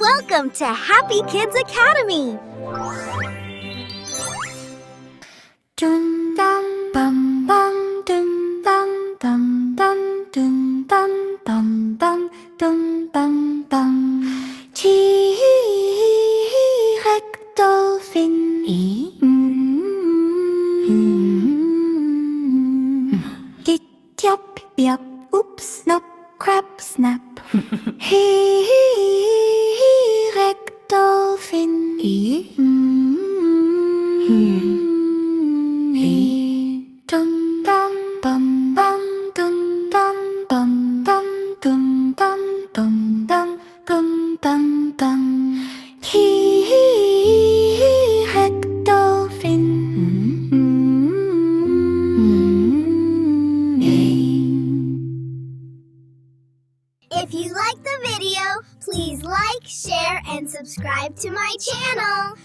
Welcome to Happy Kids Academy! Dun dun dun dun dun dun dun dun dun dun dun dun dun dun dun. T-Rex Dolphin. Git yap yap, oops snap, crap snap. T-Rex Dolphin. Dun dun dun dun dun dun dun dun dun dun dun dun dun dun dun. T-Rex Dolphin. If you like the video, please like, share, and subscribe to my channel.